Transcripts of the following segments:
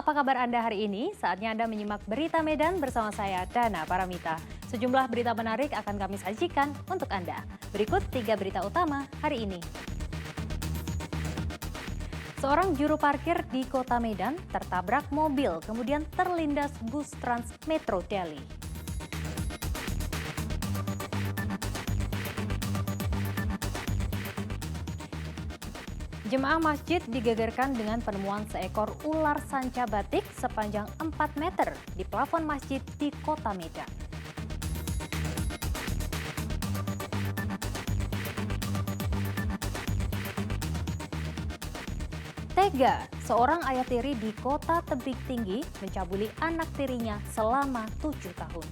apa kabar Anda hari ini? Saatnya Anda menyimak berita Medan bersama saya, Dana Paramita. Sejumlah berita menarik akan kami sajikan untuk Anda. Berikut 3 berita utama hari ini. Seorang juru parkir di kota Medan tertabrak mobil, kemudian terlindas bus Trans Metro Delhi. Jemaah masjid digegerkan dengan penemuan seekor ular sanca batik sepanjang 4 meter di plafon masjid di kota Medan. Tega, seorang ayah tiri di kota Tebing Tinggi mencabuli anak tirinya selama 7 tahun.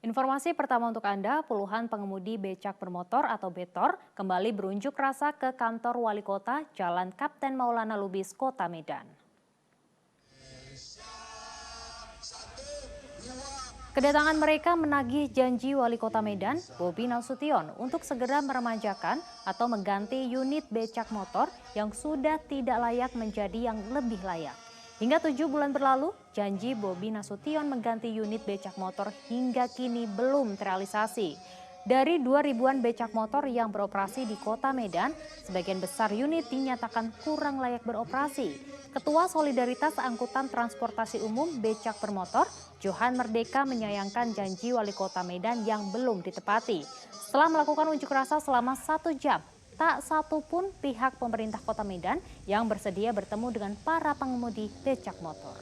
Informasi pertama untuk Anda, puluhan pengemudi becak bermotor atau betor kembali berunjuk rasa ke kantor Wali Kota Jalan Kapten Maulana Lubis, Kota Medan. Kedatangan mereka menagih janji Wali Kota Medan, Bobi Nasution, untuk segera meremajakan atau mengganti unit becak motor yang sudah tidak layak menjadi yang lebih layak. Hingga 7 bulan berlalu, janji Bobi Nasution mengganti unit becak motor hingga kini belum terrealisasi. Dari 2.000-an becak motor yang beroperasi di kota Medan, sebagian besar unit dinyatakan kurang layak beroperasi. Ketua Solidaritas Angkutan Transportasi Umum Becak Bermotor, Johan Merdeka menyayangkan janji Wali Kota Medan yang belum ditepati. Setelah melakukan unjuk rasa selama 1 jam, tak satu pun pihak pemerintah Kota Medan yang bersedia bertemu dengan para pengemudi becak motor.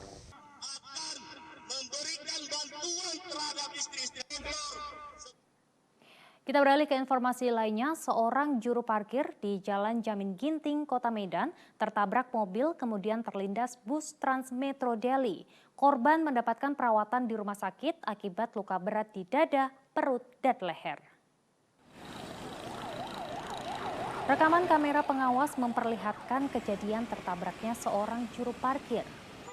Kita beralih ke informasi lainnya, seorang juru parkir di Jalan Jamin Ginting, Kota Medan tertabrak mobil kemudian terlindas bus Trans Metro Delhi. Korban mendapatkan perawatan di rumah sakit akibat luka berat di dada, perut, dan leher. Rekaman kamera pengawas memperlihatkan kejadian tertabraknya seorang juru parkir.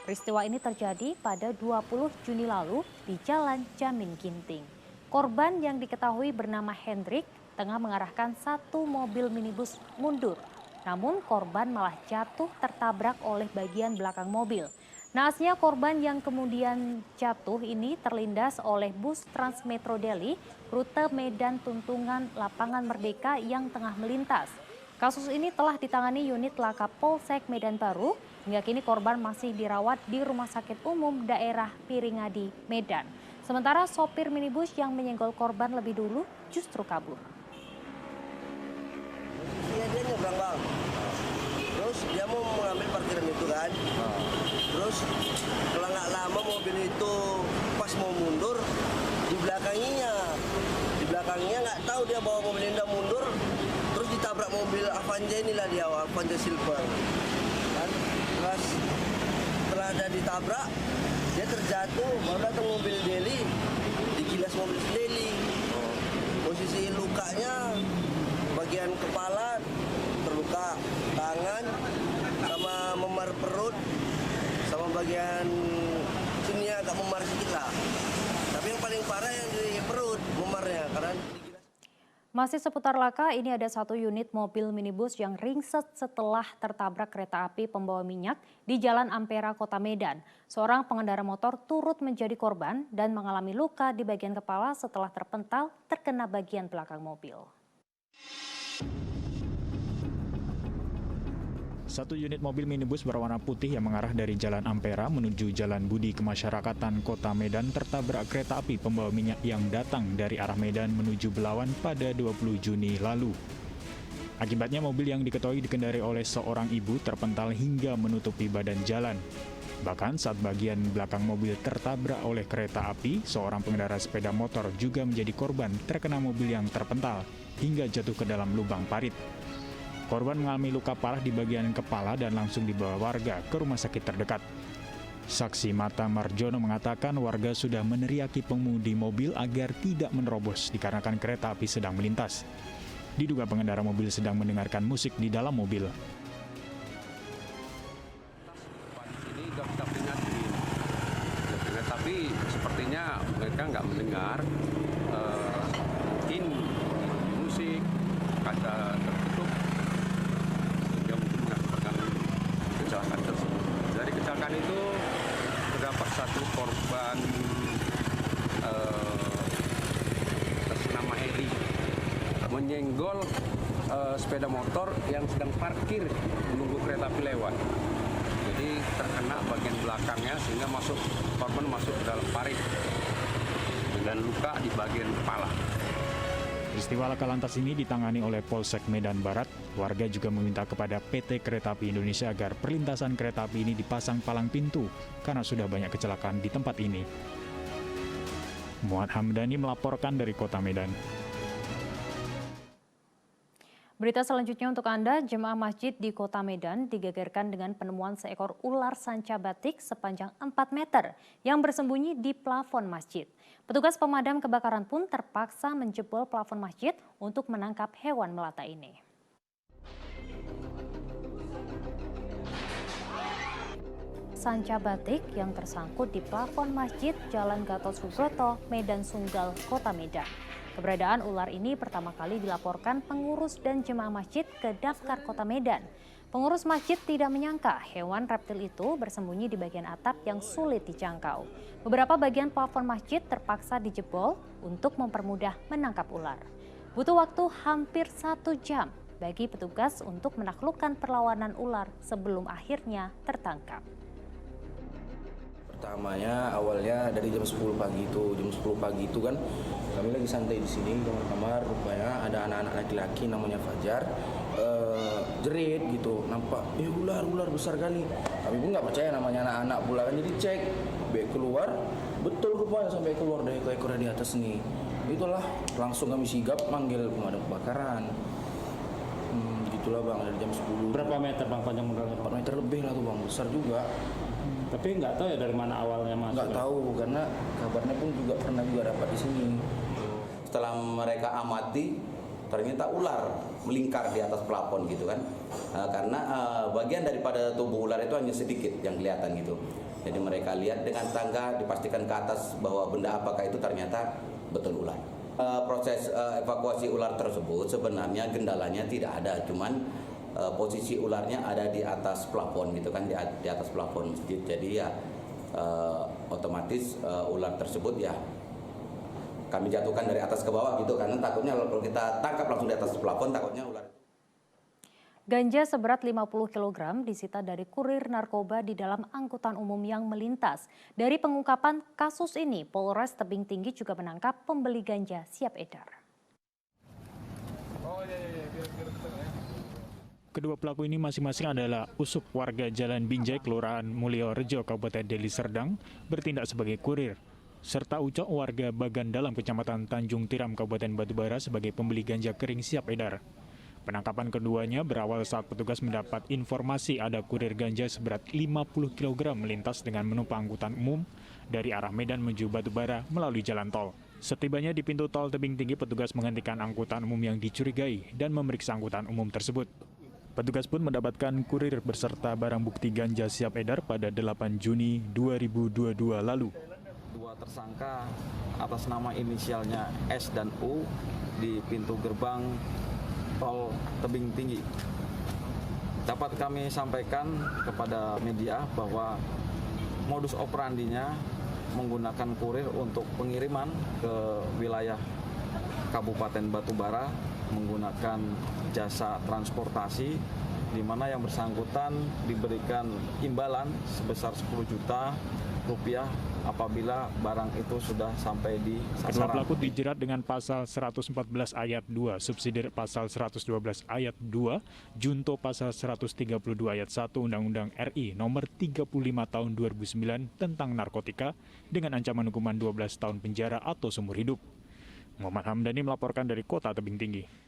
Peristiwa ini terjadi pada 20 Juni lalu di Jalan Jamin Ginting. Korban yang diketahui bernama Hendrik tengah mengarahkan satu mobil minibus mundur. Namun korban malah jatuh tertabrak oleh bagian belakang mobil. Naasnya korban yang kemudian jatuh ini terlindas oleh bus Trans Metro Delhi rute Medan Tuntungan Lapangan Merdeka yang tengah melintas. Kasus ini telah ditangani unit laka Polsek Medan Baru. Hingga kini korban masih dirawat di Rumah Sakit Umum Daerah Piringadi, Medan. Sementara sopir minibus yang menyenggol korban lebih dulu justru kabur. Dia nyebrang bang, terus dia mau mengambil parkiran itu kan, terus kalau nggak lama mobil itu pas mau mundur di belakangnya nggak tahu dia bawa mobil Honda mundur, terus ditabrak mobil Avanza inilah dia, Avanza Silver, kan, terus setelah ada ditabrak dia terjatuh, baru datang mobil Delhi, digilas mobil Delhi. Posisi lukanya bagian kepala terluka, tangan sama memar perut, sama bagian sini agak memar sedikit lah. Tapi yang paling parah yang di perut memarnya karena Masih seputar laka, ini ada satu unit mobil minibus yang ringsek setelah tertabrak kereta api pembawa minyak di Jalan Ampera, Kota Medan. Seorang pengendara motor turut menjadi korban dan mengalami luka di bagian kepala setelah terpental terkena bagian belakang mobil. Satu unit mobil minibus berwarna putih yang mengarah dari Jalan Ampera menuju Jalan Budi Kemasyarakatan Kota Medan tertabrak kereta api pembawa minyak yang datang dari arah Medan menuju Belawan pada 20 Juni lalu. Akibatnya mobil yang diketahui dikendarai oleh seorang ibu terpental hingga menutupi badan jalan. Bahkan saat bagian belakang mobil tertabrak oleh kereta api, seorang pengendara sepeda motor juga menjadi korban terkena mobil yang terpental hingga jatuh ke dalam lubang parit. Korban mengalami luka parah di bagian kepala dan langsung dibawa warga ke rumah sakit terdekat. Saksi mata Marjono mengatakan warga sudah meneriaki pengemudi mobil agar tidak menerobos dikarenakan kereta api sedang melintas. Diduga pengendara mobil sedang mendengarkan musik di dalam mobil. Ini udah kita peringatin, tapi korban atas nama Eri menyenggol sepeda motor yang sedang parkir menunggu kereta api lewat. Jadi terkena bagian belakangnya sehingga korban masuk ke dalam parit dengan luka di bagian kepala. Peristiwa laka lantas ini ditangani oleh Polsek Medan Barat. Warga juga meminta kepada PT Kereta Api Indonesia agar perlintasan kereta api ini dipasang palang pintu karena sudah banyak kecelakaan di tempat ini. Muhammad Hamdani melaporkan dari Kota Medan. Berita selanjutnya untuk Anda, jemaah masjid di Kota Medan digegerkan dengan penemuan seekor ular sanca batik sepanjang 4 meter yang bersembunyi di plafon masjid. Petugas pemadam kebakaran pun terpaksa menjebol plafon masjid untuk menangkap hewan melata ini. Sanca batik yang tersangkut di plafon masjid Jalan Gatot Subroto, Medan Sunggal, Kota Medan. Keberadaan ular ini pertama kali dilaporkan pengurus dan jemaah masjid ke Daftar Kota Medan. Pengurus masjid tidak menyangka hewan reptil itu bersembunyi di bagian atap yang sulit dijangkau. Beberapa bagian plafon masjid terpaksa dijebol untuk mempermudah menangkap ular. Butuh waktu hampir 1 jam bagi petugas untuk menaklukkan perlawanan ular sebelum akhirnya tertangkap. Pertamanya awalnya dari jam 10 pagi itu kan kami lagi santai di sini di kamar, rupanya ada anak-anak laki-laki namanya Fajar jerit gitu, nampak ular besar kali. Kami pun nggak percaya, namanya anak-anak pula kan, jadi cek keluar, betul rupanya sampai keluar dari ekor-ekornya di atas nih. Itulah langsung kami sigap manggil pemadam kebakaran. Gitulah bang, dari jam 10. Berapa meter bang panjang ularnya? 4 meter lebih lah tuh bang, besar juga. Tapi nggak tahu ya dari mana awalnya masuk? Nggak tahu, karena kabarnya pun pernah dapat di sini. Setelah mereka amati, ternyata ular melingkar di atas plafon gitu kan. Karena bagian daripada tubuh ular itu hanya sedikit yang kelihatan gitu. Jadi mereka lihat dengan tangga, dipastikan ke atas bahwa benda apakah itu, ternyata betul ular. Proses evakuasi ular tersebut sebenarnya kendalanya tidak ada, cuman posisi ularnya ada di atas plafon gitu kan, di atas plafon masjid. Jadi ya otomatis ular tersebut ya kami jatuhkan dari atas ke bawah gitu, karena takutnya kalau kita tangkap langsung di atas plafon, takutnya ular. Ganja seberat 50 kg disita dari kurir narkoba di dalam angkutan umum yang melintas. Dari pengungkapan kasus ini, Polres Tebing Tinggi juga menangkap pembeli ganja siap edar. Kedua pelaku ini masing-masing adalah Usup warga Jalan Binjai, Kelurahan Mulyo Rejo, Kabupaten Deli Serdang, bertindak sebagai kurir, serta Ucok warga Bagan Dalam, Kecamatan Tanjung Tiram, Kabupaten Batubara, sebagai pembeli ganja kering siap edar. Penangkapan keduanya berawal saat petugas mendapat informasi ada kurir ganja seberat 50 kg melintas dengan menumpang angkutan umum dari arah Medan menuju Batubara melalui jalan tol. Setibanya di pintu tol Tebing Tinggi, petugas menghentikan angkutan umum yang dicurigai dan memeriksa angkutan umum tersebut. Petugas pun mendapatkan kurir beserta barang bukti ganja siap edar pada 8 Juni 2022 lalu. Dua tersangka atas nama inisialnya S dan U di pintu gerbang tol Tebing Tinggi. Dapat kami sampaikan kepada media bahwa modus operandinya menggunakan kurir untuk pengiriman ke wilayah Kabupaten Batubara menggunakan jasa transportasi, di mana yang bersangkutan diberikan imbalan sebesar 10 juta rupiah apabila barang itu sudah sampai di sasaran. Kedua pelaku dijerat dengan pasal 114 ayat 2, subsidiar pasal 112 ayat 2, junto pasal 132 ayat 1 Undang-Undang RI nomor 35 tahun 2009 tentang narkotika dengan ancaman hukuman 12 tahun penjara atau seumur hidup. Muhammad Hamdani melaporkan dari Kota Tebing Tinggi.